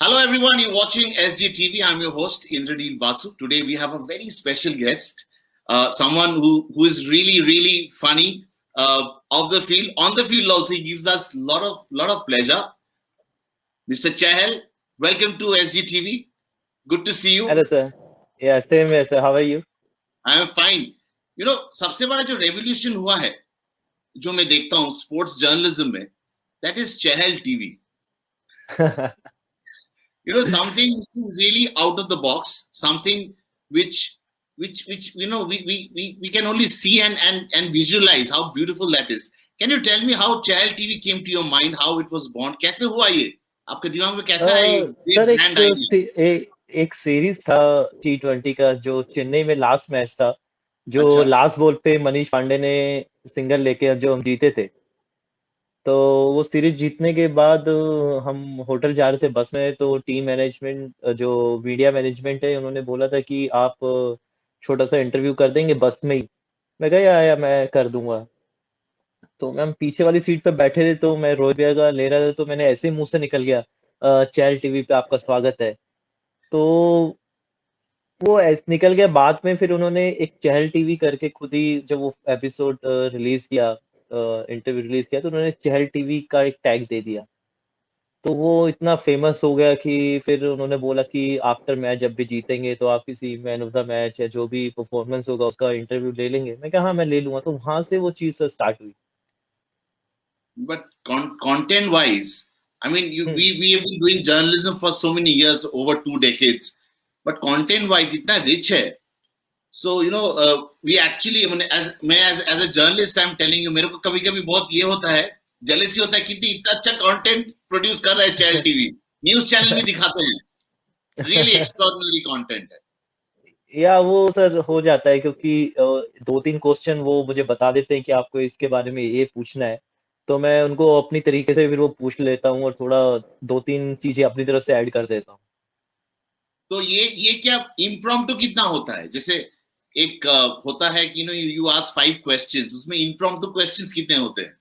Hello, everyone. You're watching SGTV. I'm your host, Indranil Basu. Today, we have a very special guest, someone who is really, really funny off the field. On the field, also, he gives us lot of pleasure. Mr. Chahal, welcome to SGTV. Good to see you. Hello, sir. Yeah, same here, sir. How are you? I am fine. सबसे बड़ा जो revolution हुआ है, जो मैं देखता हूँ sports journalism में, that is Chahal TV. Something which is really out of the box, something which we can only see and visualize how beautiful that is. Can you tell me how Chahal TV came to your mind, how it was born? कैसे हुआ ये? आपके दिमाग में कैसा है ये sir brand idea? एक सीरीज था T20 का जो चेन्नई में लास्ट मैच था, जो अच्छा, लास्ट बॉल पे मनीष पांडे ने सिंगल लेके जो हम जीते थे। तो वो सीरीज जीतने के बाद हम होटल जा रहे थे बस में, तो टीम मैनेजमेंट जो मीडिया मैनेजमेंट है उन्होंने बोला था कि आप छोटा सा इंटरव्यू कर देंगे बस में ही। मैं कहा या मैं कर दूंगा। तो मैम पीछे वाली सीट पे बैठे थे, तो मैं रोहित भैया का ले रहा था, तो मैंने ऐसे ही मुंह से निकल गया, चैनल टीवी पे आपका स्वागत है। तो वो ऐसे निकल गया। बाद में फिर उन्होंने एक चहल टीवी करके खुद ही जब वो एपिसोड रिलीज किया, इंटरव्यू रिलीज किया, तो उन्होंने चहल टीवी का एक टैग दे दिया। तो वो इतना फेमस हो गया कि फिर उन्होंने बोला कि आफ्टर मैच जब भी जीतेंगे तो आप किसी मैन ऑफ द मैच या जो भी परफॉर्मेंस होगा उसका इंटरव्यू ले लेंगे। मैं कहा हाँ मैं ले लूंगा। तो वहां से वो चीज स्टार्ट हुई। but content wise, I mean, hmm. we have been doing journalism for so many years, over 2 decades, but content wise, इतना rich है. So we actually, I mean, as a journalist, I'm telling you, मेरे को कभी-कभी बहुत ये होता है, jealousy होता है कि इतना अच्छा content produce कर रहा है चैनल टीवी, न्यूज चैनल भी दिखाते हैं, really extraordinary content है. या वो सर हो जाता है क्योंकि दो तीन क्वेश्चन वो मुझे बता देते हैं कि आपको इसके बारे में ये पूछना है। तो मैं उनको अपनी तरीके से फिर वो पूछ लेता हूँ और थोड़ा दो तीन चीजें अपनी तरफ से ऐड कर देता हूँ। तो ये क्या इम्प्रॉम्प्टू कितना होता है? जैसे एक होता है कि यू आस्क 5 क्वेश्चंस, उसमें इम्प्रॉम्प्टू क्वेश्चंस कितने होते हैं?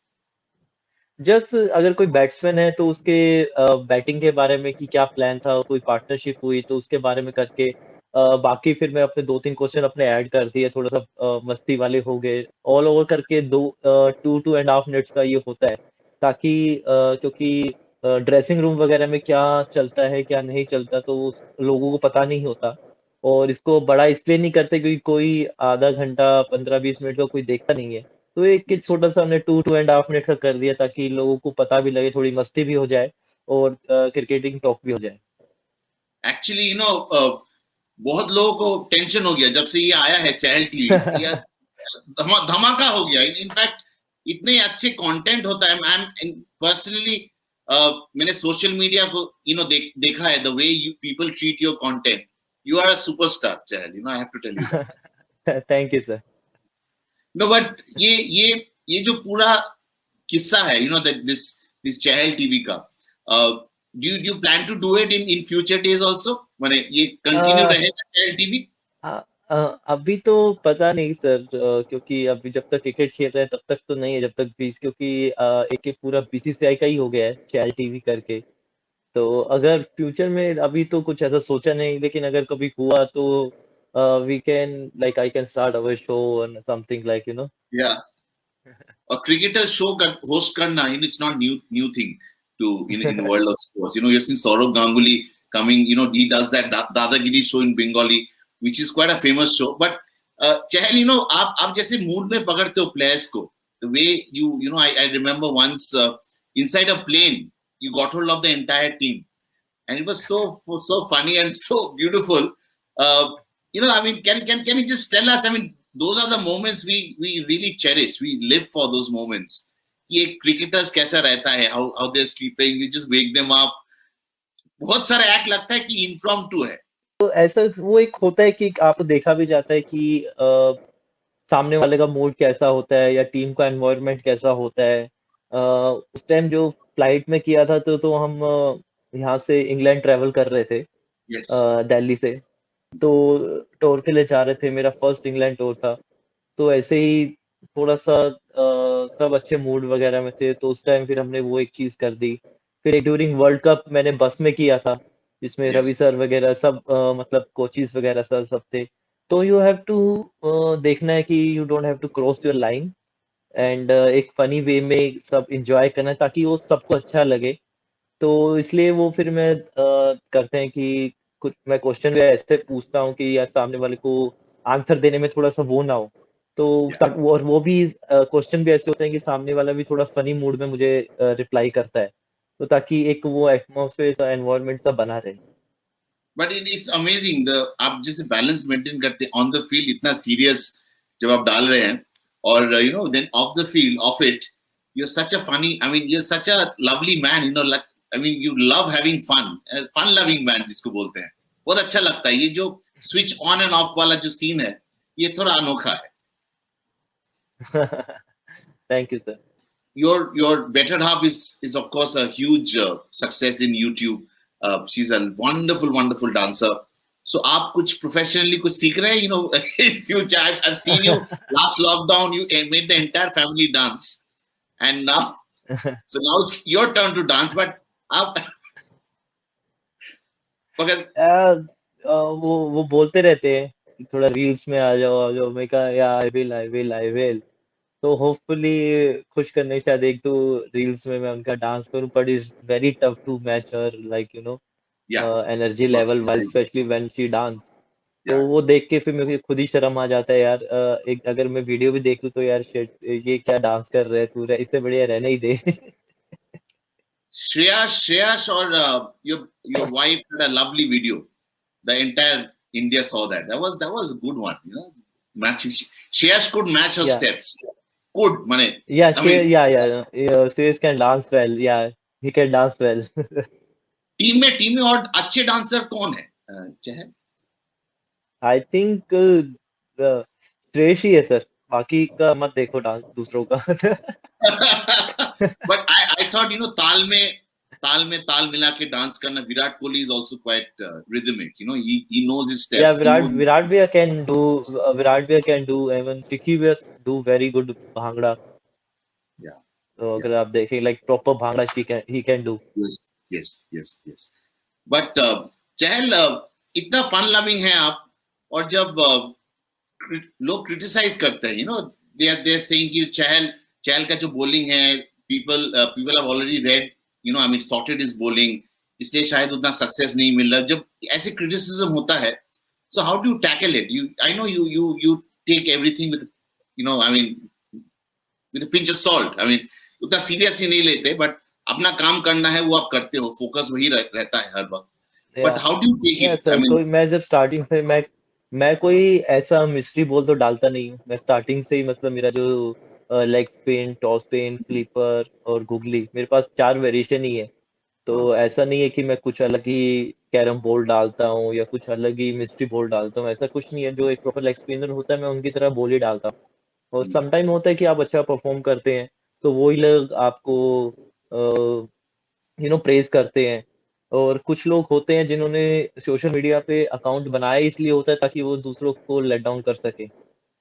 जस्ट अगर कोई बैट्समैन है तो उसके बैटिंग के बारे में कि क्या प्लान था, कोई पार्टनरशिप हुई तो उसके बारे में करके, बाकी फिर मैं अपने दो तीन क्वेश्चन अपने ऐड कर दिए, थोड़ा सा मस्ती वाले हो गए। ऑल ओवर करके दो 2-2.5 मिनट्स का ये होता है, ताकि क्योंकि ड्रेसिंग रूम वगैरह में क्या चलता है क्या नहीं चलता तो लोगों को पता नहीं होता। और इसको बड़ा इसलिए नहीं करते क्योंकि कोई आधा घंटा 15-20 मिनट का कोई देखता नहीं है। तो एक Yes. छोटा सा हमने 2-2.5 मिनट का कर दिया ताकि लोगों को पता भी लगे, थोड़ी मस्ती भी हो जाए और क्रिकेटिंग टॉक भी हो जाए। एक्चुअली बहुत लोगों को टेंशन हो गया जब से ये आया है चहल टीवी, या धमाका हो गया। इनफैक्ट इतने अच्छे कंटेंट होता है। मैम पर्सनली मैंने सोशल मीडिया को देखा है, the way you people treat your content, you are a superstar Chahal, I have to tell you that. Thank you sir. No but ये जो पूरा किस्सा है, दैट दिस चहल टीवी का, do you plan to do it in future days also? माने ये continue रहेगा चहल TV? अभी तो पता नहीं सर, क्योंकि अभी जब तक क्रिकेट खेल रहे हैं तब तक तो नहीं है, जब तक बीस, क्योंकि एक एक पूरा बीसीसीआई का ही हो गया है चैनल टीवी करके। तो अगर फ्यूचर में अभी तो कुछ ऐसा सोचा नहीं, लेकिन अगर कभी हुआ तो we can like I can start our show और समथिंग लाइक यू नो। या a cricketer show host karna, it's not new thing to in the world of sports. You've seen Saurav Ganguly coming, he does that Dadagiri show in Bengali, which is quite a famous show. But Chahal, आप जैसे mood में पकड़ते हो players को, the way I remember once, inside a plane you got hold of the entire team, and it was so funny and so beautiful. I mean, can you just tell us? I mean, those are the moments we really cherish. We live for those moments. कि एक cricketers कैसा रहता है, how they're sleeping, you just wake them up. बहुत सारा act लगता है कि इम्प्रॉम्प्टू है. तो ऐसा वो एक होता है कि आपको देखा भी जाता है कि सामने वाले का मूड कैसा होता है या टीम का एनवायरनमेंट कैसा होता है। उस टाइम जो फ्लाइट में किया था तो हम यहाँ से इंग्लैंड ट्रेवल कर रहे थे, Yes. दिल्ली से। तो टूर के लिए जा रहे थे, मेरा फर्स्ट इंग्लैंड टूर था। तो ऐसे ही थोड़ा सा सब अच्छे मूड वगैरह में थे, तो उस टाइम फिर हमने वो एक चीज कर दी। फिर ड्यूरिंग वर्ल्ड कप मैंने बस में किया था, जिसमें Yes. रवि सर वगैरह सब मतलब कोचेस वगैरह सर सब थे। तो यू हैव टू देखना है कि you don't have to cross your line and एक फनी वे में सब एंजॉय करना है ताकि वो सबको अच्छा लगे। तो इसलिए वो फिर मैं करते हैं कि कुछ मैं क्वेश्चन भी ऐसे पूछता हूँ कि यार सामने वाले को आंसर देने में थोड़ा-सा वो ना हो। तो Yeah. तब वो भी क्वेश्चन भी ऐसे होते हैं कि सामने वाला भी थोड़ा फनी मूड में मुझे रिप्लाई करता है। तो ताकि एक वो एटमॉस्फेयर सा एनवायरनमेंट सा बना रहे। बट इट्स अमेजिंग द आप जैसे बैलेंस मेंटेन करते ऑन द फील्ड इतना सीरियस जब आप डाल रहे हैं और you know then off the field off it you are such a funny I mean you are such a lovely man you know like I mean you love having fun fun loving man जिसको बोलते हैं बहुत अच्छा लगता है ये जो switch on end of वाला जो सीन है ये थोड़ा अनोखा है thank you sir. your better half is of course a huge success in YouTube. She's a wonderful dancer. So आप कुछ professionally कुछ सीख रहे हैं? You know, in future I've seen you last lockdown you made the entire family dance, and now so now it's your turn to dance. But आप मगर वो बोलते रहते हैं कि थोड़ा रील्स में आ जाओ। मैं कहा या आई विल। तो होपफुली खुश करने शायद एक दो रील्स में मैं उनका डांस करूं, but it's very tough to match her like yeah, energy of course, level while specially when she dance. तो yeah. वो देख के फिर मुझे खुद ही शर्म आ जाता है यार। एक अगर मैं वीडियो भी देख लूं तो यार शिट ये क्या डांस कर रहे है तू, इससे बढ़िया रहने ही दे। Shreyash or your wife had a lovely video. The entire India saw that. That was a good one. You know, matching. Shreyash could match her या steps. Could, mane. या I mean, या श्रेयस कैन डांस वेल, या he can dance well. Team में और अच्छे dancer कौन है? चहल. I think Shreyas ही है सर, बाकी का मत देखो डांस दूसरों का। But I thought you know ताल मिला के डांस करना. Virat Kohli is also quite rhythmic. You know, he knows his या steps. He Virat knows his. Virat भी कैन डू इवन शिखी भी do very good bhangra. Yeah, तो yeah. अगर आप देखें like proper bhangra he can do. Yes. But चहल इतना फन लविंग है आप और जब लोग क्रिटिसाइज करते हैं you know they are saying कि चहल का जो बॉलिंग है people have already read you know I mean sorted is bowling इसलिए शायद उतना सक्सेस नहीं मिल रहा जब ऐसे क्रिटिसिज्म होता है so how do you tackle it you I know you take everything with you know I mean with a pinch of salt I mean उतना सीरियसली नहीं लेते बट अपना काम करना है वो आप करते हो फोकस वही रहता है हर वक्त या but how do you take या इट आई सर मीन कोई मैं जब स्टार्टिंग से मैं कोई ऐसा मिस्ट्री बॉल तो डालता नहीं हूँ। मैं स्टार्टिंग से ही मतलब मेरा जो leg spin, toss spin, flipper और गुगली मेरे पास 4 वेरिएशन ही है। तो हाँ ऐसा नहीं है कि मैं कुछ अलग ही कैरम बोर्ड डालता हूँ या कुछ अलग ही मिस्ट्री बोर्ड डालता हूँ। ऐसा कुछ नहीं है, जो एक प्रॉपर लेग स्पिनर होता है मैं उनकी तरह बॉल ही डालता हूँ। और सम टाइम होता है कि आप अच्छा परफॉर्म करते हैं तो वही लोग आपको प्रेज करते हैं। और कुछ लोग होते हैं जिन्होंने सोशल मीडिया पे अकाउंट बनाया इसलिए होता है ताकि वो दूसरों को लेट डाउन कर सके।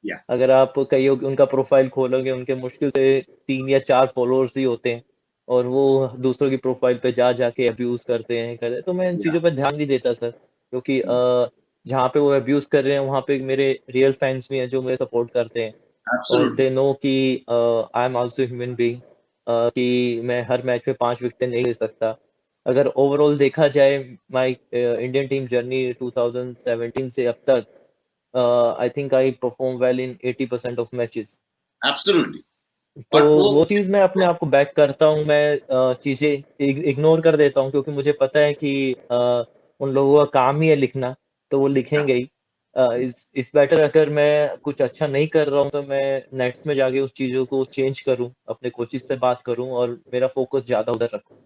या अगर आप कहीं उनका प्रोफाइल खोलोगे उनके मुश्किल से 3 या 4 फॉलोअर्स ही होते हैं और वो दूसरों की प्रोफाइल पे जा जाके अब्यूज करते हैं। तो मैं इन या चीज़ों पे ध्यान नहीं देता सर, क्योंकि जहाँ पे वो अब्यूज कर रहे हैं वहाँ पे मेरे रियल फैंस भी हैं जो मुझे सपोर्ट करते हैं। और एब्सोल्युटली दे नो कि I am also human being, कि मैं हर मैच में 5 विकेट नहीं ले सकता। अगर ओवरऑल देखा जाए माय इंडियन टीम जर्नी 2017 से अब तक, I think I perform well in 80% of matches. Absolutely तो और वो वो चीज़ मैं अपने आप को बैक करता हूँ। मैं चीज़ें इग्नोर कर देता हूँ क्योंकि मुझे पता है कि उन लोगों का काम ही है लिखना, तो वो लिखेंगे ही। इस बेटर अगर मैं कुछ अच्छा नहीं कर रहा हूँ तो मैं नेट्स में जाके उस चीज़ों को चेंज करूँ, अपने कोचेज़ से बात करूँ और मेरा फोकस ज़्यादा उधर रखूँ।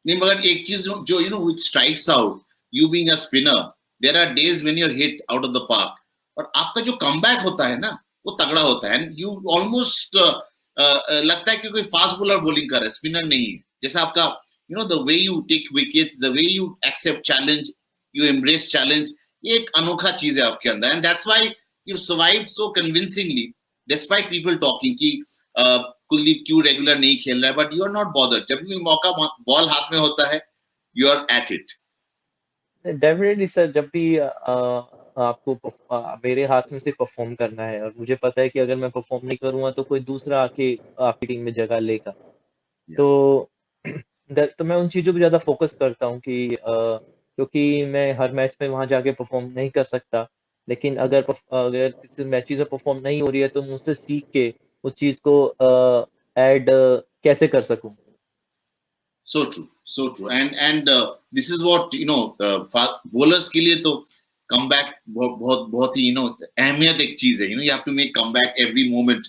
नहीं मगर एक चीज जो you know which strikes out you being a spinner there are days when you are hit out of the park और आपका जो कमबैक होता है ना वो तगड़ा होता है एंड यू ऑलमोस्ट लगता है कि कोई फास्ट बॉलर बॉलिंग कर रहा है स्पिनर नहीं है जैसा आपका you know the way you take wicket the way you accept challenge you embrace challenge ये एक अनोखा चीज है आपके अंदर and that's why you survived so convincingly despite people talking कि कुलदीप क्यों रेगुलर नहीं खेल रहा है but you are not bothered जब भी मौका बॉल हाथ में होता है you are at it definitely sir, जब भी आपको मेरे हाथ में से परफॉर्म करना है और मुझे पता है कि अगर मैं परफॉर्म नहीं करूंगा तो कोई दूसरा आके आपकी टीम में जगह लेगा, Yeah. तो तो मैं उन चीज़ों पे ज़्यादा फ़ोकस करता हूँ कि क्योंकि मैं हर मैच में वहाँ जाके परफ़ॉर्म नहीं कर सकता। लेकिन अगर किसी मैचेज़ में परफ़ॉर्म नहीं हो रही है तो मैं उससे सीख के उस चीज़ को ऐड कैसे कर सकूँ? So true, so true. And this is what bowlers के लिए तो comeback बहुत ही अहमियत एक चीज है. You have to make comeback every moment.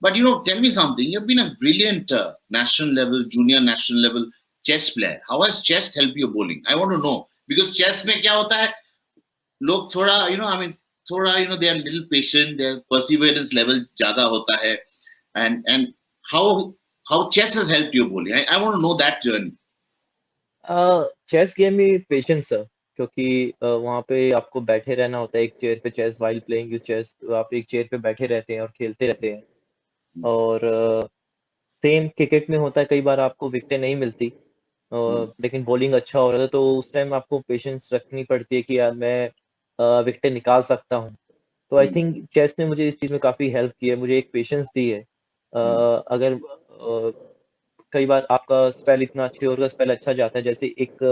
But tell me something. You've been a brilliant national level, junior national level chess player. How has chess helped your bowling? I want to know because chess में क्या होता है, लोग थोड़ा I mean थोड़ा they are little patient, their perseverance level ज्यादा होता है, and how how chess has helped your bowling. I want to know that journey. Chess game में पेशेंस है, क्योंकि वहाँ पे आपको बैठे रहना होता है एक चेयर पे। Chess while playing you chess, आप एक चेयर पे बैठे रहते हैं और खेलते रहते हैं। और सेम क्रिकेट में होता है, कई बार आपको विकेटें नहीं मिलती, Hmm. लेकिन बॉलिंग अच्छा हो रहा था तो उस टाइम आपको पेशेंस रखनी पड़ती है कि यार मैं विकेटें निकाल सकता हूँ। तो आई Hmm. थिंक चेस ने मुझे इस चीज़ में काफ़ी हेल्प की है, मुझे एक पेशेंस दी है। Hmm. अगर कई बार आपका स्पेल इतना अच्छे ओवर का स्पेल अच्छा जाता है, जैसे एक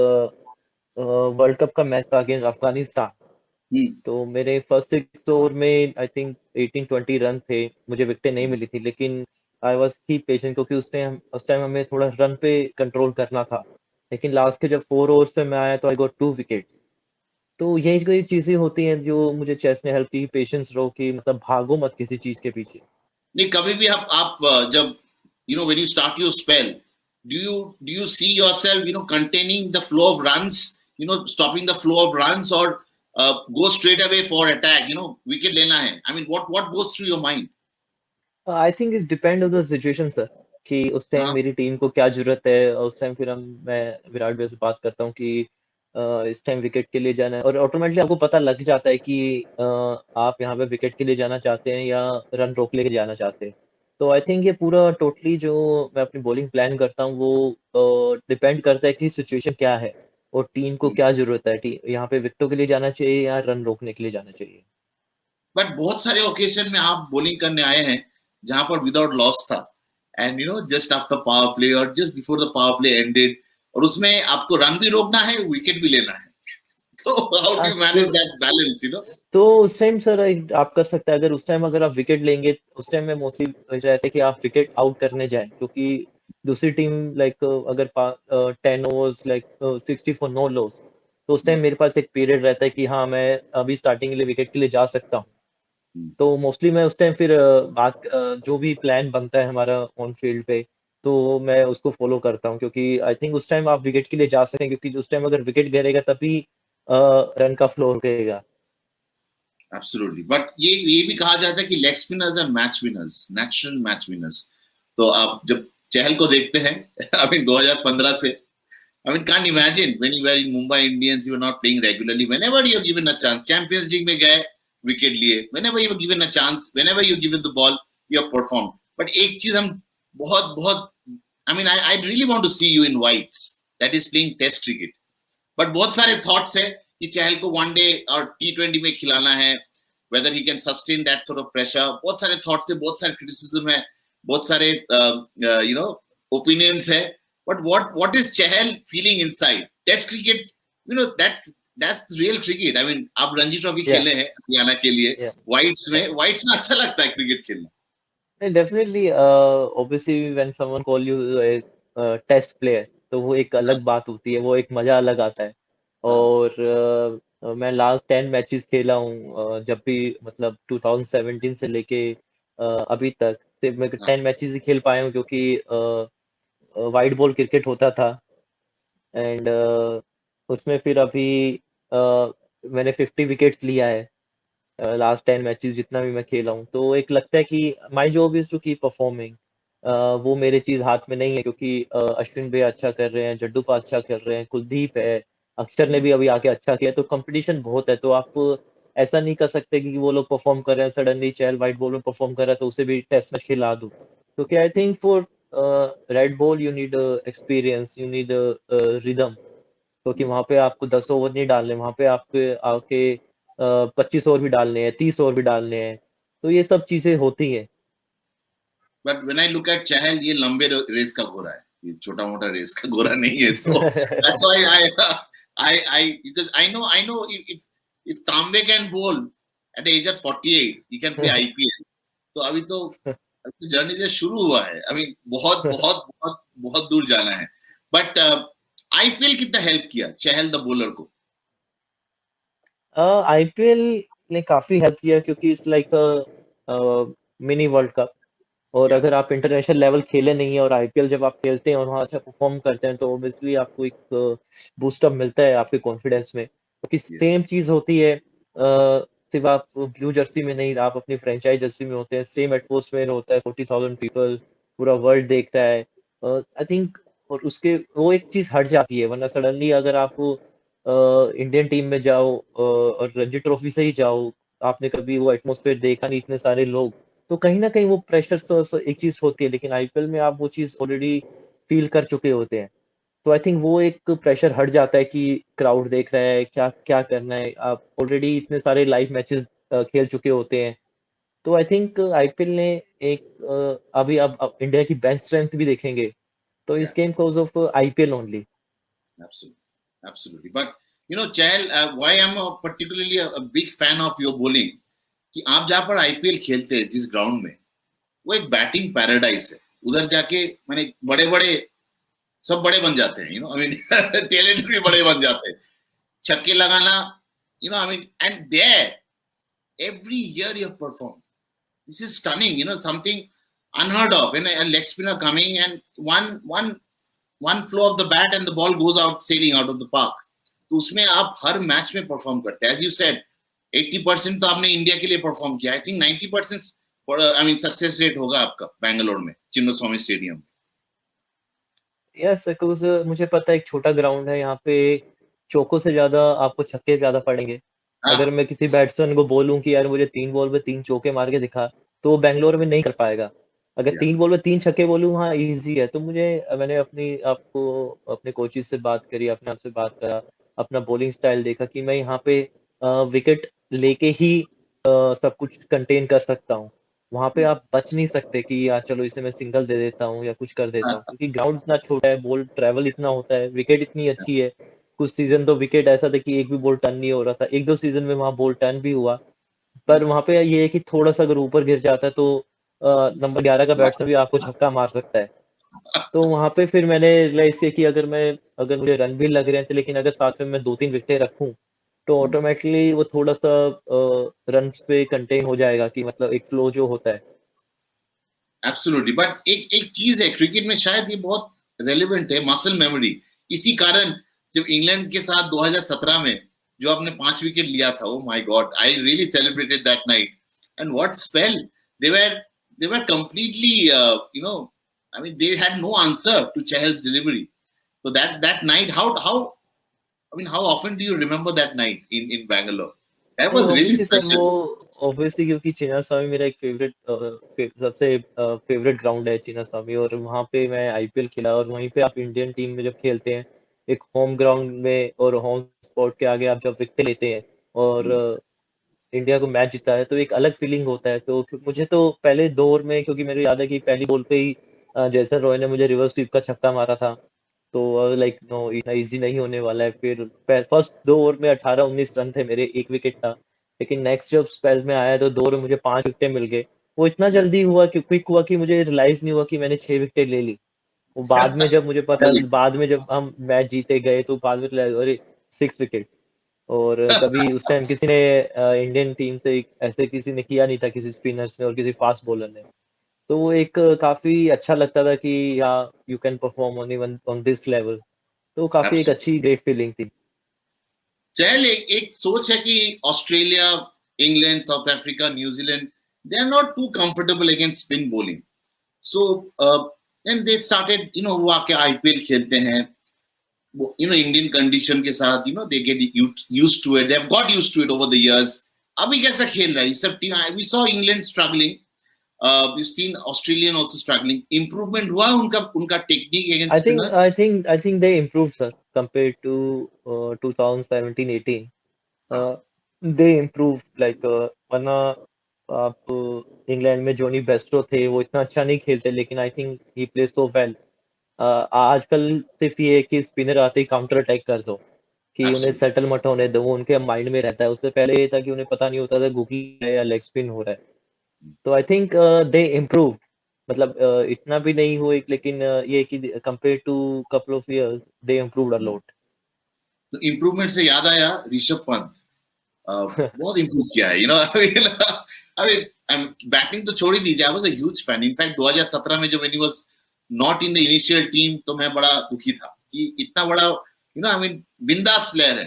वर्ल्ड कप का मैच था अगेंस्ट अफगानिस्तान। Hmm. तो मेरे फर्स्ट 6 ओवर में आई थिंक 18-20 रन थे, मुझे विकेटें नहीं Hmm. मिली थी, लेकिन आई वाज़ कीप पेशेंट, क्योंकि उस टाइम हमें थोड़ा रन पे कंट्रोल करना था। लेकिन लास्ट के जब 4 ओवर्स पे मैं आया तो आई गॉट 2 विकेट। तो यही कोई चीज़ें होती हैं जो मुझे चेस ने हेल्प की, पेशेंस रहो कि मतलब भागो मत किसी चीज़ के पीछे। नहीं, कभी भी आप जब when you start your spell, do you see yourself containing the flow of runs, stopping the flow of runs, or go straight away for attack, wicket lena hai? I mean, what goes through your mind? I think it's depend on the situation sir, कि उस time हाँ. मेरी team को क्या ज़रूरत है, और उस टाइम फिर मैं विराट भैया से बात करता हूँ कि इस टाइम विकेट के लिए जाना है, और ऑटोमेटिकली आपको पता लग जाता है कि आप यहाँ पे विकेट के लिए जाना चाहते हैं या रन रोक लेके जाना चाहते हैं। तो आई थिंक ये पूरा टोटली जो मैं अपनी बॉलिंग प्लान करता हूँ वो डिपेंड करता है कि सिचुएशन क्या है और टीम को क्या ज़रूरत है। टी यहाँ पे विकेटों के लिए जाना चाहिए या रन रोकने के लिए जाना चाहिए। बट बहुत सारे ओकेजन में आप बॉलिंग करने आए हैं जहां पर विदाउट लॉस था, and just after power play और just before the power play ended, और उसमें आपको रन भी रोकना है, विकेट भी लेना है. तो हाउ डू हाँ, यू मैनेज दैट बैलेंस? तो उस टाइम सर आप कर सकते हैं, अगर उस टाइम अगर आप विकेट लेंगे, उस टाइम में मोस्टली रहता है कि आप विकेट आउट करने जाएं, क्योंकि दूसरी टीम लाइक अगर 10 overs like 60 for no loss, तो उस टाइम मेरे पास एक पीरियड रहता है कि हाँ मैं अभी स्टार्टिंग के लिए विकेट के लिए जा सकता हूँ। तो मोस्टली मैं उस टाइम फिर जो भी प्लान बनता है हमारा ऑन फील्ड पे, तो मैं उसको फॉलो करता हूँ, क्योंकि आई थिंक उस टाइम आप विकेट के लिए जा सकते हैं, क्योंकि उस टाइम अगर विकेट गिरेगा तभी रन का फ्लो रुकेगा। एब्सोल्युटली. बट ये भी कहा जाता है कि leg spinners are match winners, natural match winners. तो आप जब चहल को देखते हैं आई मीन 2015 से, I mean, can't imagine when you were in Mumbai Indians, you were not playing regularly. Whenever you're given a chance, Champions League में गए, wicket लिए. Whenever you were given a chance, whenever you're given the ball, you have performed. But एक चीज हम बहुत बहुत, I mean, I really want to see you in whites. That is playing Test cricket. But बहुत सारे thoughts है कि चहल को one-day और T20 में खिलाना है. Whether he can sustain that sort of pressure. बहुत सारे thoughts है, बहुत सारे criticism है, बहुत सारे opinions है. But what is Chahal feeling inside? Test cricket, that's real cricket. I mean, आप रणजी ट्रॉफी या खेले हैं हरियाणा के लिए, या व्हाइट्स में अच्छा लगता है क्रिकेट खेलना. Definitely obviously when someone call you test player, तो वो एक हाँ, अलग बात होती है, वो एक मजा अलग आता है। हाँ, और मैं लास्ट 10 मैचेस खेला हूँ, जब भी मतलब 2017 से लेके अभी तक सिर्फ मैं हाँ, 10 मैचेस ही खेल पाया हूँ, क्योंकि वाइट बॉल क्रिकेट होता था। एंड उसमें फिर अभी मैंने 50 विकेट्स लिया है लास्ट 10 मैचेस जितना भी मैं खेला हूँ। तो एक लगता है कि my job is to keep performing. वो मेरे चीज हाथ में नहीं है, क्योंकि अश्विन भैया अच्छा कर रहे हैं, जड्डूपा अच्छा कर रहे हैं, कुलदीप है, अक्षर ने भी अभी आके अच्छा किया, तो कंपटीशन बहुत है। तो आप ऐसा नहीं कर सकते कि वो लोग परफॉर्म कर रहे हैं, सडनली चहल व्हाइट बॉल में परफॉर्म कर रहा है तो उसे भी टेस्ट मैच खिला दूं, क्योंकि I think for red ball you need experience, you need rhythm, क्योंकि वहाँ पे आपको 10 ओवर नहीं डालने, वहाँ पे आपके आके 25 ओवर भी डालने हैं, 30 ओवर भी डालने हैं। तो ये सब चीज़ें होती हैं। But when I look at Chahal, ये लंबे रेस का घोड़ा है, ये छोटा मोटा रेस का घोड़ा नहीं है। तो that's why I because I know if Tambe can bowl at the age of 48 he can play IPL. तो अभी तो जर्नी जो शुरू हुआ है, अभी बहुत बहुत बहुत बहुत दूर जाना है। बट आईपीएल कितना हेल्प किया चहल द बॉलर को? आईपीएल ने काफ़ी हेल्प किया क्योंकि it's like mini world cup. और या अगर आप इंटरनेशनल लेवल खेले नहीं है और आईपीएल जब आप खेलते हैं और वहाँ अच्छा परफॉर्म करते हैं तो ऑब्वियसली आपको एक बूस्टअप मिलता है आपके कॉन्फिडेंस में, क्योंकि यस सेम चीज़ होती है सिर्फ आप ब्लू जर्सी में नहीं, आप अपनी फ्रेंचाइज जर्सी में होते हैं, सेम एटमॉस्फेयर होता है, 40,000 पीपल, पूरा वर्ल्ड देखता है। आई थिंक और उसके वो एक चीज़ हट जाती है, वरना सडनली अगर आप इंडियन टीम में जाओ और रणजी ट्रॉफी से ही जाओ, आपने कभी वो एटमॉस्फेयर देखा नहीं, इतने सारे लोग, तो कहीं न कहीं वो प्रेशर एक चीज़ होती है, लेकिन आईपीएल में आप वो चीज़ ऑलरेडी फ़ील कर चुके होते हैं। तो आई थिंक वो एक प्रेशर हट जाता है कि क्राउड देख रहा है, क्या क्या करना है। आप ऑलरेडी इतने सारे लाइव मैचेज़ खेल चुके होते हैं। तो आई थिंक आईपीएल ने एक अभी अब इंडिया की बेंच स्ट्रेंथ भी देखेंगे, तो या it's came because of IPL only. Absolutely, absolutely. But you know, Chahal, why I'm particularly a big fan of your bowling कि आप जहाँ पर आईपीएल खेलते हैं जिस ग्राउंड में, वो एक बैटिंग पैराडाइज है। उधर जाके मैंने बड़े बड़े सब बड़े बन जाते हैं, आई मीन टैलेंट भी बड़े बन जाते हैं। छक्के लगाना, I mean and there every year you have performed. This is stunning, something unheard of. And a leg spinner coming and one flow of the bat and the ball goes out sailing out of the park. तो उसमें आप हर match में perform करते हैं। As you said 80% तो आपने India के लिए परफॉर्म किया। I think 90% I mean success rate होगा आपका बैंगलोर में चिन्नस्वामी स्टेडियम। यस, बिकॉज़ मुझे पता है एक छोटा ग्राउंड है, यहाँ पे चौकों से ज़्यादा आपको छक्के ज़्यादा पड़ेंगे। अगर हाँ मैं किसी बैट्समैन को बोलूँ कि यार मुझे 3 बॉल पे 3 चौके मार के दिखा, तो वो बैंगलोर में नहीं कर पाएगा। अगर या 3 बॉल पे 3 छक्के बोलूँ, हाँ, ईज़ी है। तो मैंने अपने कोचेज़ से बात करी, अपने आप से बात करा, अपना बॉलिंग स्टाइल देखा कि मैं यहाँ पे विकेट लेके ही सब कुछ कंटेन कर सकता हूँ। वहाँ पे आप बच नहीं सकते कि यार चलो इसे मैं सिंगल दे देता हूँ या कुछ कर देता हूँ, क्योंकि ग्राउंड इतना छोटा है, बॉल ट्रैवल इतना होता है, विकेट इतनी अच्छी है। कुछ सीज़न तो विकेट ऐसा था कि एक भी बॉल टर्न नहीं हो रहा था। 1-2 सीज़न में वहाँ बॉल टर्न भी हुआ, पर वहाँ पे ये है कि थोड़ा-सा अगर ऊपर गिर जाता है तो नंबर 11 का बैट्समैन भी आपको छक्का मार सकता है। तो वहाँ पे फिर मैंने रियलाइज़ किया कि अगर मुझे रन भी लग रहे हैं, तो लेकिन अगर साथ में मैं 2-3 विकेटें रखूँ, तो ऑटोमैटिकली वो थोड़ा-सा रन्स पे कंटेन हो जाएगा कि मतलब एक फ्लो जो होता है। एब्सोल्युटली। बट एक एक चीज है क्रिकेट में, शायद ये बहुत रेलेवेंट है, मसल मेमोरी। इसी कारण जब इंग्लैंड के साथ 2017 में जो आपने 5 विकेट लिया था, oh my God, I really celebrated that night. And what spell they were completely I mean they had no answer to Chahal's delivery. So that night, how I mean, how often do you remember that night in Bangalore? That नहीं, was really obviously sir, वो special. Obviously क्योंकि चिन्नास्वामी मेरा एक सबसे favourite ground है चिन्नास्वामी, और वहाँ पे मैं आईपीएल खेला, और वहीं पे आप इंडियन टीम में जब खेलते हैं, एक होम ग्राउंड में और होम स्पॉट के आगे आप जब विकेट लेते हैं और Hmm. इंडिया को मैच जीता है, तो एक अलग फीलिंग होता है। तो मुझे तो पहले दौर में, क्योंकि मेरे याद है कि पहली बॉल पे ही जयसन रॉय ने मुझे रिवर्स स्वीप का छक्का मारा था। तो लाइक नो, इतना इजी नहीं होने वाला है। फिर फर्स्ट 2 ओवर में 18-19 रन थे मेरे, 1 विकेट था। लेकिन नेक्स्ट जब स्पेल में आया तो 2 ओवर में मुझे 5 विकेटें मिल गए। वो इतना Yeah. जल्दी हुआ कि क्विक हुआ कि मुझे रियलाइज नहीं हुआ कि मैंने 6 विकेटें ले ली। वो बाद में जब हम मैच जीते गए तो बाद में रियलाइज, अरे 6 विकेट। और कभी उस टाइम किसी ने इंडियन टीम से ऐसे किसी ने किया नहीं था, किसी स्पिनर्स ने और किसी फास्ट बॉलर ने। तो वो एक काफी अच्छा लगता था कि या you can perform on even on this level. तो काफी एक Absolutely. अच्छी ग्रेट फीलिंग थी। चहल, एक सोच है कि Australia, England, South Africa, New Zealand, they are not too comfortable against spin bowling. So and they started, वो आके आईपीएल खेलते हैं, इंडियन कंडीशन के साथ, they get used to it, they have got used to it over the years. अभी कैसा खेल रहा है ये सब team? We saw England struggling, we've seen Australian also struggling. Improvement हुआ उनका technique against spinners? I think they improved, sir, compared to 2017-18. हाँ, They improved like वरना आप इंग्लैंड में जोनी बेस्टो थे, वो इतना अच्छा नहीं खेलते, लेकिन I think he plays so well. आजकल सिर्फ ये है कि स्पिनर आते ही काउंटर अटैक कर दो, कि उन्हें absolutely. सेटल मत होने दो, वो उनके माइंड में रहता है। उससे पहले ये था कि उन्हें पता नहीं होता था गूगली है या लेग स्पिन हो रहा है। तो आई थिंक दे इम्प्रूव, मतलब इतना भी नहीं हुए, लेकिन ये है कि compare to couple of years they improved a lot. तो इम्प्रूवमेंट से याद आया ऋषभ पंत बहुत इम्प्रूव किया है, बैटिंग तो छोड़ ही दीजिए, आई was a huge fan. In fact 2017 में जब when he was not in the initial team तो मैं बड़ा दुखी था कि इतना बड़ा बिंदास प्लेयर है,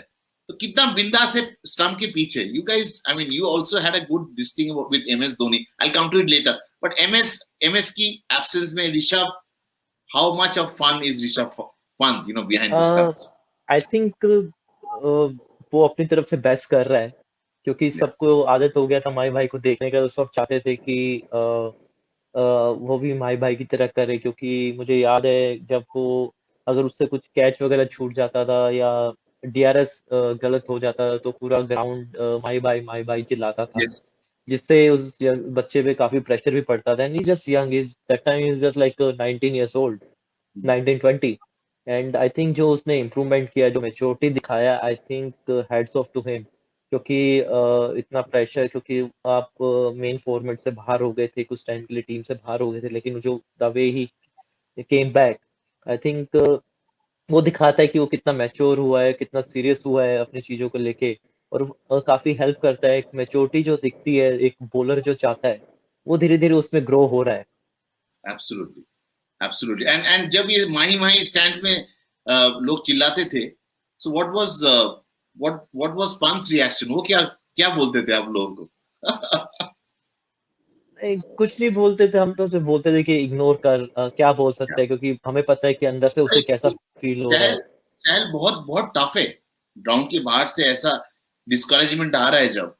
तो कितना बिंदास है स्टंप के पीछे। You guys, you also had a good this thing with MS Dhoni, I come to it later, but MS की एब्सेंस में Rishabh, how much of fun is Rishabh Pant behind the stumps? I think वो अपनी तरफ से बेस्ट कर रहा है, क्योंकि या सबको आदत हो गया था माही भाई को देखने का, तो सब चाहते थे कि वो भी माही भाई की तरह करे। क्योंकि मुझे याद है जब वो, अगर उससे कुछ कैच वगैरह छूट जाता था या डीआरएस गलत हो जाता था, तो पूरा ग्राउंड माही भाई चिल्लाता था, यस, जिससे उस बच्चे पे काफी प्रेशर भी पड़ता था। And he just young, is that time is just like 19 years old, 19-20। And I think जो उसने इम्प्रूवमेंट किया, जो मेच्योरिटी दिखाया, I think hats off to him. क्योंकि इतना प्रेशर, क्योंकि आप मेन फॉर्मेट से बाहर हो गए थे, कुछ टाइम के लिए टीम से बाहर हो गए थे, लेकिन जो the way he came back, I think वो दिखाता है कि वो कितना मैच्योर हुआ है, कितना सीरियस हुआ है अपनी चीजों को लेके। और काफी हेल्प करता है, एक मैच्योरिटी जो दिखती है एक बॉलर जो चाहता है, वो धीरे धीरे उसमें ग्रो हो रहा है। Absolutely, absolutely. एंड जब ये माही माही स्टैंड्स में लोग चिल्लाते थे, so what was punch reaction? वो क्या क्या बोलते थे आप लोगों को? नहीं, कुछ नहीं बोलते थे, हम तो सिर्फ बोलते थे कि इग्नोर कर, क्या बोल सकते हैं, क्योंकि हमें पता है कि अंदर से उसे कैसा फील हो रहा है। चहल चहल बहुत बहुत टफ है, ग्राउंड के बाहर से ऐसा डिस्करेजमेंट आ रहा है जब,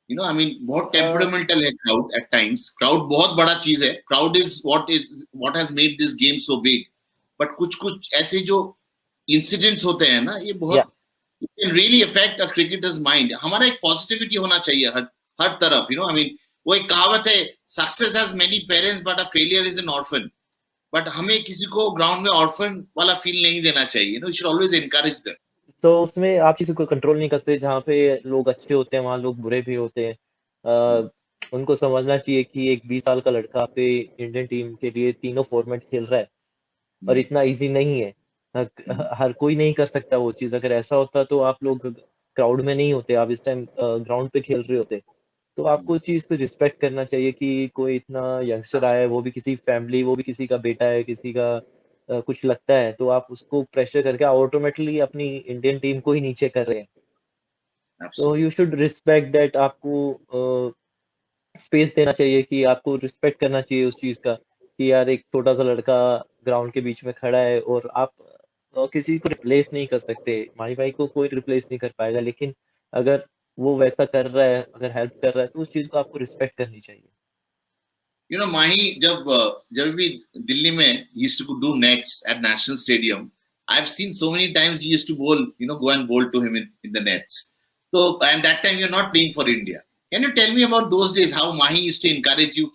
बहुत अ, टेम्परामेंटल है क्राउड एट टाइम्स। क्राउड बहुत बड़ा चीज है, crowd is what has made this game so big. But कुछ कुछ ऐसे जो इंसिडेंट्स होते हैं ना, ये या बहुत can really affect a cricketers mind. हमारा एक पॉजिटिविटी होना चाहिए हर हर तरफ, वो एक कहावत है, success has many parents but a failure is an orphan. But हमें किसी को ग्राउंड में ऑर्फन वाला फील नहीं देना चाहिए, we should always encourage them. तो उसमें आप किसी को कंट्रोल नहीं कर सकते, जहाँ पे लोग अच्छे होते हैं वहाँ लोग बुरे भी होते हैं। उनको समझना चाहिए कि एक 20 साल का लड़का पे इंडियन टीम के लिए तीनों फॉर्मेट खेल रहा है, और इतना इजी नहीं है। हर कोई नहीं कर सकता वो चीज़। अगर ऐसा होता तो आप लोग क्राउड में नहीं होते, आप इस टाइम ग्राउंड पे खेल रहे होते। तो आपको उस चीज़ को रिस्पेक्ट करना चाहिए कि कोई इतना यंगस्टर आया है, वो भी किसी फैमिली, वो भी किसी का बेटा है, किसी का कुछ लगता है, तो आप उसको प्रेशर करके ऑटोमेटिकली अपनी इंडियन टीम को ही नीचे कर रहे हैं। तो यू शुड रिस्पेक्ट दैट। आपको स्पेस देना चाहिए, कि आपको रिस्पेक्ट करना चाहिए उस चीज़ का, कि यार एक छोटा सा लड़का ग्राउंड के बीच में खड़ा है, और आप किसी को रिप्लेस नहीं कर सकते। माही भाई को कोई रिप्लेस नहीं कर पाएगा, लेकिन अगर वो वैसा कर रहा है, अगर हेल्प कर रहा है, तो उस चीज़ को आपको रिस्पेक्ट करनी चाहिए। माही जब भी दिल्ली में used to do nets at National Stadium, I've seen so many times he used to bowl, go and bowl to him in the nets. So, and that time you're not playing for India. Can you tell me about those days, how Mahi used to encourage you?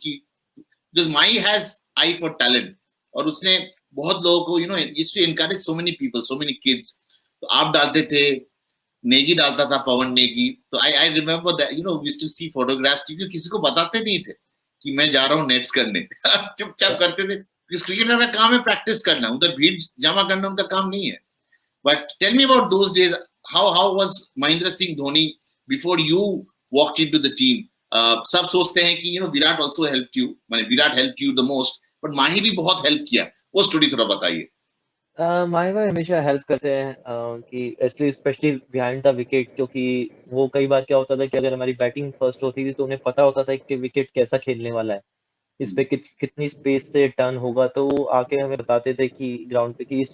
Because Mahi has eye for talent, और उसने बहुत लोगों को used to encourage so many people, so many kids. तो आप डालते थे, नेगी डालता था, पवन नेगी। तो I remember that, we used to see photographs, क्योंकि किसी को बताते नहीं थे कि मैं जा रहा हूँ नेट्स करने। चुपचाप करते थे, क्योंकि क्रिकेटर का काम है प्रैक्टिस करना, उधर भीड़ जमा करना उनका काम नहीं है। But tell me about those days, how was Mahendra Singh Dhoni before you walked into the team? सब सोचते हैं कि विराट आल्सो हेल्प्ड यू, माने Virat helped you the most, but Mahi भी बहुत हेल्प किया। वो स्टोरी थोड़ा बताइए। माही भाई हमेशा हेल्प करते हैं, कि actually specially behind the wicket. क्योंकि वो कई बार क्या होता था कि अगर हमारी बैटिंग फर्स्ट होती थी, तो उन्हें पता होता था कि विकेट कैसा खेलने वाला है, इस पे कितनी स्पेस से टर्न होगा। तो वो आके हमें बताते थे कि ग्राउंड पे कि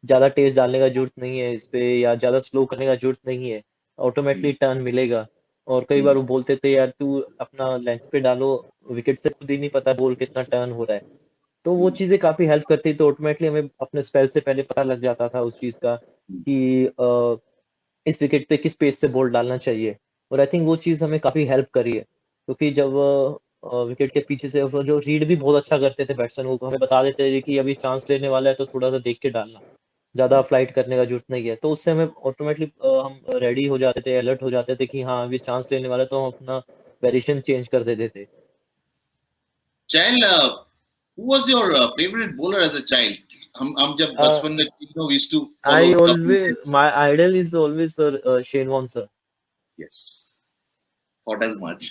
ज्यादा तेज डालने का जरूरत नहीं है इस पे, या ज्यादा स्लो करने का जरूरत नहीं है, ऑटोमेटिकली टर्न मिलेगा। और कई बार वो बोलते थे यार तू अपना लेंथ पे डालो, विकेट से खुद ही नहीं पता बॉल कितना टर्न हो रहा है। तो वो चीज़ें काफ़ी हेल्प करती, तो ऑटोमेटिकली हमें अपने स्पेल से पहले पता लग जाता था उस चीज़ का कि इस विकेट पे किस पेस से बॉल डालना चाहिए। और आई थिंक वो चीज़ हमें काफ़ी हेल्प करी है, क्योंकि जब विकेट के पीछे से वो जो रीड भी बहुत अच्छा करते थे बैट्समैन, वो हमें बता देते थे कि अभी चांस लेने वाला है तो थोड़ा-सा देख के डालना, ज़्यादा फ्लाइट करने का ज़रूरत नहीं है। तो उससे हमें ऑटोमेटिकली हम रेडी हो जाते थे, अलर्ट हो जाते थे कि हाँ, अभी चांस लेने वाला है, तो हम अपना वेरिएशन चेंज कर देते थे। Chael, who was your favorite bowler as a child? हम जब अ, बचपन में we used to follow I Kapil always Dev. my idol is always Sir Shane Warne sir. Yes, thought as much.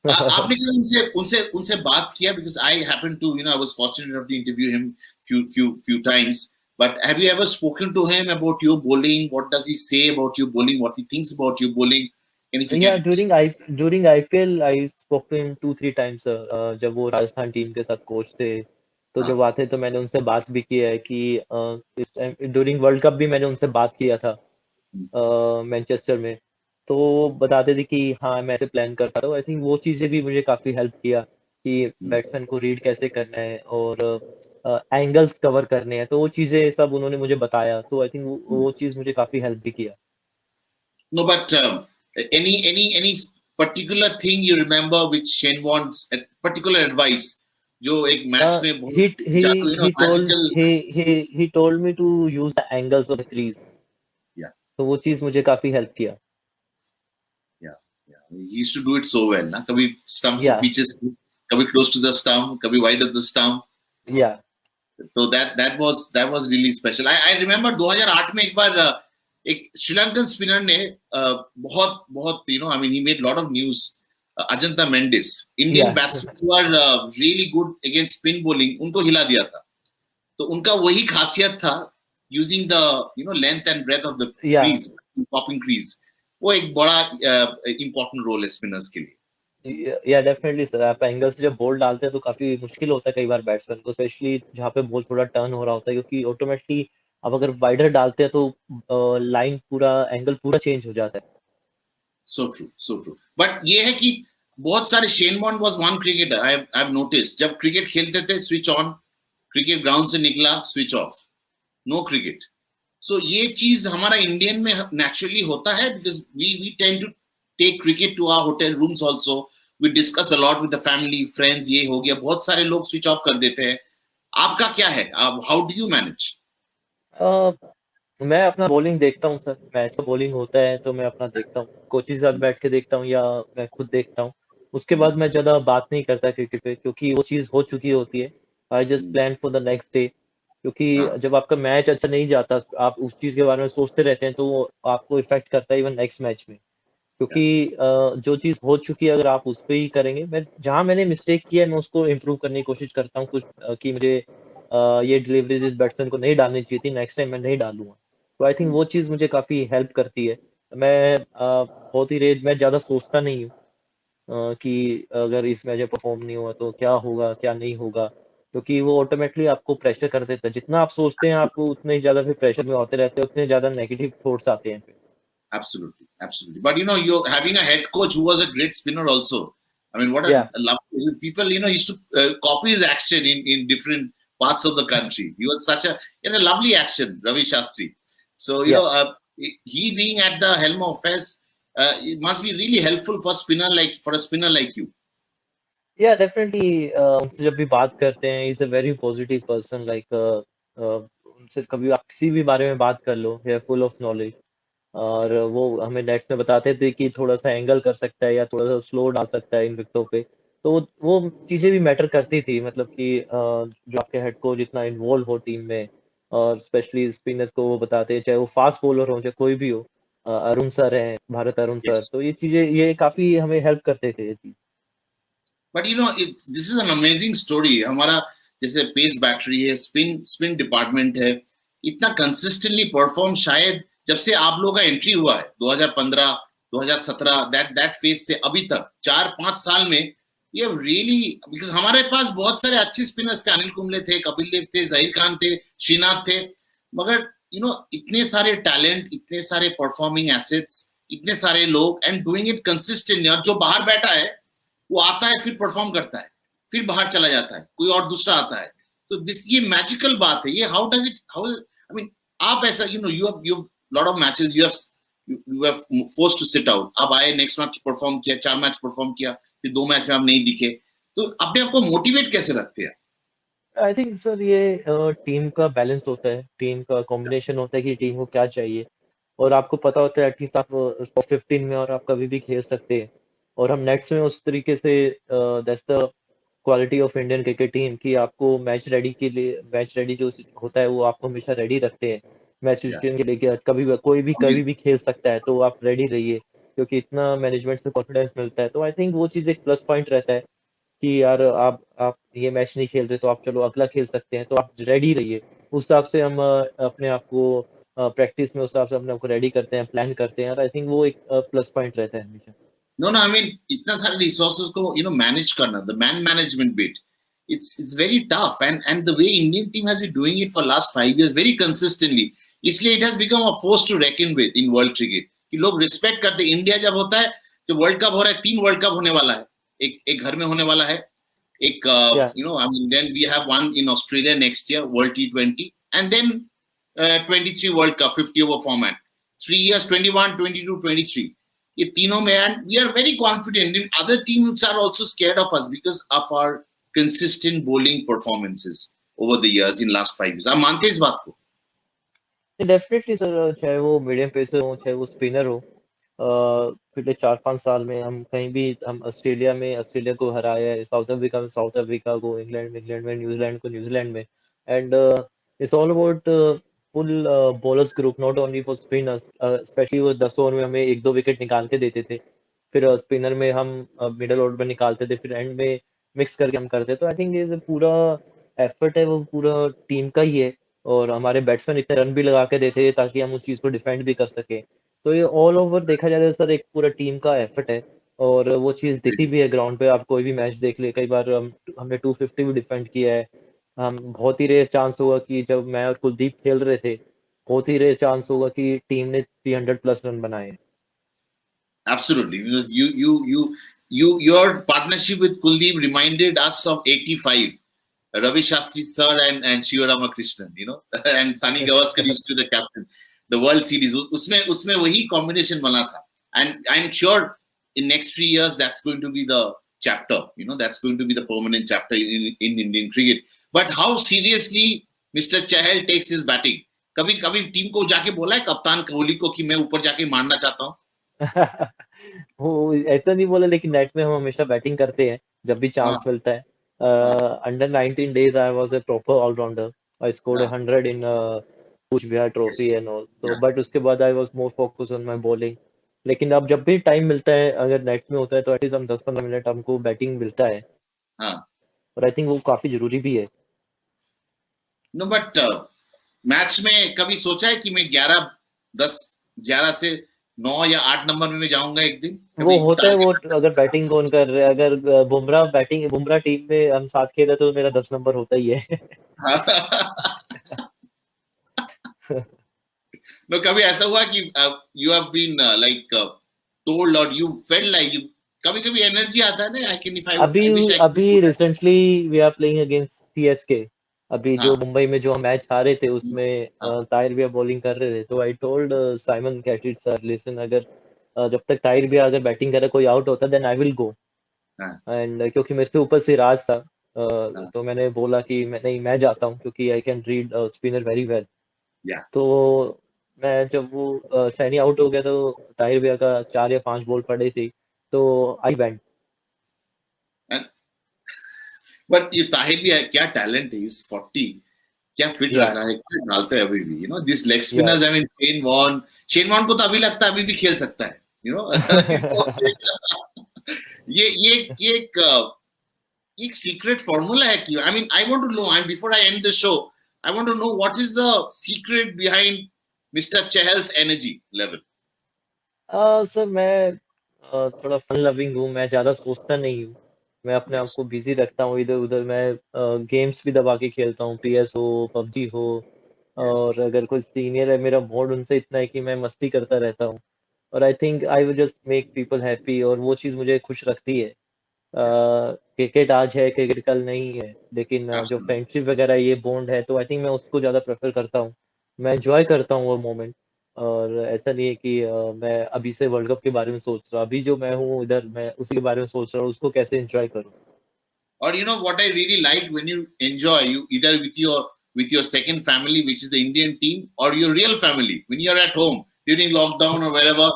आपने कभी उनसे उनसे उनसे बात किया? Because I happened to, I was fortunate enough to interview him few times. But have you ever spoken to him about your bowling? What does he say about your bowling? What he thinks about your bowling? And if you Yeah, can, during IPL, I spoke to him 2-3 times sir. जब वो Rajasthan team के साथ coach थे, तो हाँ, जब आते तो मैंने उनसे बात भी की है कि इस टाइम ड्यूरिंग वर्ल्ड कप भी मैंने उनसे बात किया था मैनचेस्टर में। तो वो बताते थे कि हाँ, मैं ऐसे प्लान करता था। आई थिंक वो चीज़ें भी मुझे काफ़ी हेल्प किया कि बैट्समैन को रीड कैसे करना है और एंगल्स कवर करने हैं। तो वो चीज़ें सब उन्होंने मुझे बताया। तो आई थिंक वो चीज़ मुझे काफ़ी हेल्प भी किया। no, but any particular thing you remember which Shane wants a particular advice जो एक मैच Uh, में बहुत he he जादू he told magical he told me to use the angles of the crease. या तो वो चीज़ मुझे काफ़ी हेल्प किया। या या he used to do it so well ना, कभी स्टंप से या पीछे से, कभी क्लोज टू द स्टंप, कभी वाइड ऑफ द स्टंप. या तो that was really special. I remember 2008 में एक बार एक श्रीलंकन स्पिनर ने बहुत बहुत I mean he made lot of news. Ajanta Mendis, या Indian batsman who are really good against spin bowling, उनको हिला दिया था. तो उनका वही खासियत था, using the length and breadth of the या crease, popping crease. वो एक बड़ा important रोल है स्पिनर्स के लिए. या डेफिनेटली सर, आप एंगल से जब बॉल डालते हैं तो काफ़ी मुश्किल होता है कई बार बैट्समैन को, स्पेशली जहाँ पे बॉल थोड़ा टर्न हो रहा होता है, क्योंकि ऑटोमेटिकली आप अगर वाइडर डालते हैं तो लाइन पूरा एंगल पूरा चेंज हो जाता है। So true, so true. But ये है कि बहुत सारे Shane Warne was one cricketer. I've noticed जब क्रिकेट खेलते थे स्विच ऑन, क्रिकेट ग्राउंड से निकला switch off, no cricket. So ये चीज हमारा इंडियन में नेचुरली होता है, because we tend to take cricket to our hotel rooms also. We discuss a lot with the family friends. ये हो गया, बहुत सारे लोग स्विच ऑफ कर देते हैं. आपका क्या है? How do you manage? Uh, मैं अपना बॉलिंग देखता हूँ सर, मैच का बॉलिंग होता है तो मैं अपना देखता हूँ, कोच के साथ बैठ के देखता हूँ या मैं खुद देखता हूँ। उसके बाद मैं ज़्यादा बात नहीं करता क्रिकेट पे, क्योंकि वो चीज़ हो चुकी होती है। I just plan for the next day, क्योंकि हाँ, जब आपका मैच अच्छा नहीं जाता, आप उस चीज़ के बारे में सोचते रहते हैं, तो वो आपको इफ़ेक्ट करता है इवन नेक्स्ट मैच में। क्योंकि जो चीज़ हो चुकी है अगर आप उस पे ही करेंगे, मैं जहाँ मैंने मिस्टेक किया है मैं उसको इम्प्रूव करने की कोशिश करता हूँ, कुछ कि मुझे ये डिलीवरीज़ इस बैट्समैन को नहीं डालनी चाहिए थी, नेक्स्ट टाइम मैं नहीं डालूँगा। तो आई थिंक वो चीज़ मुझे काफ़ी हेल्प करती है। मैं बहुत ही रेयर, मैं ज़्यादा सोचता नहीं हूँ कि अगर इस मैच में परफ़ॉर्म नहीं हुआ तो क्या होगा, क्या नहीं होगा? क्योंकि वो ऑटोमैटिकली आपको प्रेशर कर देता है। जितना आप सोचते हैं, आप उतने ही ज़्यादा फिर प्रेशर में होते रहते हैं, उतने ज़्यादा नेगेटिव थॉट्स आते हैं फिर। absolutely, absolutely. But you're having a head coach who was a great spinner also. I mean, what a या lovely people. Used to copy his action in different parts of the country. He was such a lovely action, Ravi Shastri. So या he being at the helm of affairs, it must be really helpful for a spinner like you. या definitely उनसे जब भी बात करते हैं, he is a very positive person, like उनसे कभी आप किसी भी बारे में बात कर लो, they are full of knowledge. और वो हमें नेट्स में बताते थे कि थोड़ा-सा एंगल कर सकता है या थोड़ा-सा स्लो डाल सकता है इन विकेटों पे। तो वो चीज़ें भी मैटर करती थी, मतलब कि जो आपके हेड कोच इतना इन्वॉल्व हो टीम में, और स्पेशली स्पिनर्स को वो बताते हैं, चाहे वो फास्ट बॉलर हो, चाहे कोई भी हो। अरुण सर हैं, भारत अरुण सर, Yes. तो ये चीज़ें ये काफ़ी हमें हेल्प करते थे ये चीज़। But this is an amazing story. हमारा जैसे पेस बैटरी है, स्पिन डिपार्टमेंट है, इतना कंसिस्टेंटली परफॉर्म शायद जब से आप लोगों का एंट्री हुआ है 2015 2017 दैट फेज से अभी तक 4-5 साल में, ये रियली, बिकॉज हमारे पास बहुत सारे अच्छे स्पिनर्स थे. अनिल कुंबले थे, कपिल देव थे, जहीर खान थे, श्रीनाथ थे, मगर इतने सारे टैलेंट, इतने सारे परफॉर्मिंग एसेट्स इतने सारे लोग एंड डूइंग इट कंसिस्टेंटली, और जो बाहर बैठा है वो आता है फिर परफॉर्म करता है, फिर बाहर चला जाता है, कोई और दूसरा आता है। तो दिस ये मैजिकल बात है ये। How does it, how I mean, आप ऐसा you lot of matches you have forced to sit out, आप आए नेक्स्ट मैच परफॉर्म किया, 4 मैच परफॉर्म किया, फिर 2 मैच में आप नहीं दिखे, तो अपने आप को मोटिवेट कैसे रखते हैं? आई थिंक सर ये टीम का बैलेंस होता है, टीम का कॉम्बिनेशन होता है कि टीम को क्या चाहिए, और आपको पता होता है एटलीस्ट आप टॉप 15 में और आप कभी भी खेल सकते हैं। और हम नेक्स्ट में उस तरीके से that's the quality of Indian cricket team कि आपको मैच रेडी के लिए, मैच रेडी जो होता है वो आपको हमेशा रेडी रखते हैं मैच या के लिए कि कभी भी कोई भी कभी भी खेल सकता है, तो आप रेडी रहिए, क्योंकि इतना मैनेजमेंट से कॉन्फिडेंस मिलता है। तो आई थिंक वो चीज़ एक प्लस पॉइंट रहता है कि यार आप ये मैच नहीं खेल रहे तो आप चलो अगला खेल सकते हैं, तो आप रेडी रहिए। उस हिसाब से हम अपने आप को प्रैक्टिस में उस हिसाब से अपने आप को रेडी करते हैं, प्लान करते हैं, और आई थिंक वो एक प्लस पॉइंट रहता है हमेशा। No, no, I mean, इतना सारे resources को manage करना, the man management bit, it's very tough, and the way Indian team has been doing it for last 5 years very consistently, इसलिए it has become a force to reckon with in world cricket, कि लोग respect करते हैं। India जब होता है, जब world cup हो रहा है, 3 वर्ल्ड कप होने वाला है, एक घर में होने वाला है, एक या I mean, then we have one in Australia next year, World T20, and then 23 World Cup 50 over format, 3 years, 21, 22, 23, ये तीनों में, and we are very confident in other teams are also scared of us because of our consistent bowling performances over the years in last 5 years। आप मानते हैं इस बात को? Definitely sir, चाहे वो मीडियम पेसर हो चाहे वो स्पिनर हो, पिछले 4-5 साल में हम कहीं भी, हम ऑस्ट्रेलिया में ऑस्ट्रेलिया को हराया है, साउथ अफ्रीका में साउथ अफ्रीका को, इंग्लैंड में न्यूजीलैंड को न्यूजीलैंड में, and it's all about full bowlers group, not only for spinners. Specially वो 10 ओवर में हमें 1-2 विकेट निकाल के देते थे, फिर स्पिनर में हम मिडल ऑर्डर में निकालते थे, फिर एंड में मिक्स करके हम करते। तो आई थिंक ये पूरा एफर्ट है वो पूरा टीम का ही है, और हमारे बैट्समैन इतने रन भी लगा के देते हैं ताकि हम उस चीज़ को डिफेंड भी कर सकें। तो ये ऑल ओवर देखा जाए तो सर एक पूरा टीम का एफर्ट है, और वो चीज़ दिखती भी है ग्राउंड पे। आप कोई भी मैच देख ले, कई बार हमने 250 भी डिफेंड किया है। हम बहुत ही रेयर चांस होगा कि जब मैं और कुलदीप खेल रहे थे, बहुत ही रेयर चांस होगा कि टीम ने 300 प्लस रन बनाए हैं। Absolutely, because your partnership with Kuldeep reminded us of '85, Ravi Shastri sir and Shiva Ramakrishnan, and Sunny Gavaskar used to be the captain, the World Series, उसमें वही combination बना था, and I'm sure in next 3 years that's going to be the chapter, that's going to be the permanent chapter in Indian cricket. But how seriously Mr. Chahal takes his batting? कभी कभी team को जाके बोला है कप्तान कोहली को कि मैं ऊपर जाके मारना चाहता हूँ? वो ऐसा नहीं बोला, लेकिन नेट में हम हमेशा बैटिंग करते हैं जब भी हाँ, चांस मिलता है। हाँ, under 19 days I was a proper allrounder. I scored हाँ, 100 in Cooch Behar trophy yes, and all, तो yeah, बट उसके बाद I was more focus on my bowling. लेकिन अब जब भी टाइम मिलता है, अगर नेट में होता है, तो एटलीस्ट हम 10-15 मिनट हमको बैटिंग मिलता है, हाँ। और आई थिंक वो काफी जरूरी भी है। नो बट मैच में कभी सोचा है कि मैं 11 से 9 या 8 नंबर में मैं जाऊंगा एक दिन, वो कभी होता है वो, टारगेट? अगर बैटिंग कौन कर रहे हैं, अगर बुमराह टीम में हम साथ खेल रहे तो मेरा 10 नंबर होता ही है। नो, कभी ऐसा हुआ कि you have been like told और यू फेल्ट लाइक यू, कभी कभी एनर्जी आता है ना, आई कैन इफ अभी आई विश आई कुड अभी do that. Recently we are playing against CSK. अभी जो हाँ, मुंबई में जो हम मैच हारे थे उसमें हाँ, ताहिर भैया बॉलिंग कर रहे थे, तो I told Simon Katich sir, listen, अगर जब तक ताहिर भैया अगर बैटिंग करे कोई आउट होता देन आई विल गो। हाँ, एंड क्योंकि मेरे से ऊपर सिराज था, हाँ, तो मैंने बोला कि मैं जाता हूँ, क्योंकि I can read spinner very well. या। तो मैं जब वो सैनी आउट हो गया, तो ताहिर भैया का 4 या 5 बॉल पड़े थे, तो आई वेंट। बट ये ताहिर भी है, क्या टैलेंट है, इज 40, क्या फिट या रखा है, क्या डालता है अभी भी, दिस लेग या spinners, I mean Shane Warne को तो अभी लगता है अभी भी खेल सकता है, ये एक सीक्रेट फॉर्मूला है कि, I mean, I want to know, I before I end the show, I want to know what is the secret behind mister Chahal's energy level. Sir मैं थोड़ा फन लविंग हूँ, मैं ज़्यादा सोचता नहीं हूँ। मैं अपने आप यस, को बिजी रखता हूँ इधर-उधर। मैं गेम्स भी दबा के खेलता हूँ, पीएस हो, पबजी हो, यस, और अगर कोई सीनियर है मेरा मोड उनसे इतना है कि मैं मस्ती करता रहता हूँ। और I think I will just make people happy, और वो चीज़ मुझे खुश रखती है। क्रिकेट आज है, क्रिकेट कल नहीं है, लेकिन जो Absolutely. फ्रेंडशिप वगैरह ये बॉन्ड है, तो आई थिंक मैं उसको ज़्यादा प्रेफ़र करता हूँ। मैं एन्जॉय करता हूँ वो मोमेंट, और ऐसा नहीं है कि मैं अभी से वर्ल्ड कप के बारे में सोच रहा हूँ। अभी जो मैं हूँ इधर, मैं उसी के बारे में सोच रहा हूँ, उसको कैसे एन्जॉय करूँ। Or you know what I really like when you enjoy, you either with your second family, which is the Indian team, or your real family. When you're at home during lockdown or wherever,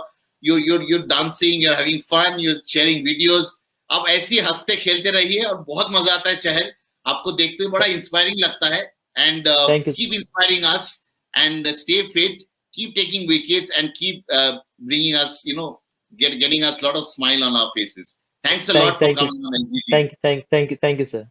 you're dancing, you're having fun, you're sharing videos. आप ऐसे ही हंसते खेलते रहिए और बहुत मजा आता है चहल, आपको देखते हुए बड़ा इंस्पायरिंग लगता है। And thank you keep inspiring us and stay fit, keep taking wickets and keep bringing us, getting us a lot of smile on our faces. Thanks a thank lot for thank you coming on NGT. Thank thank thank you sir.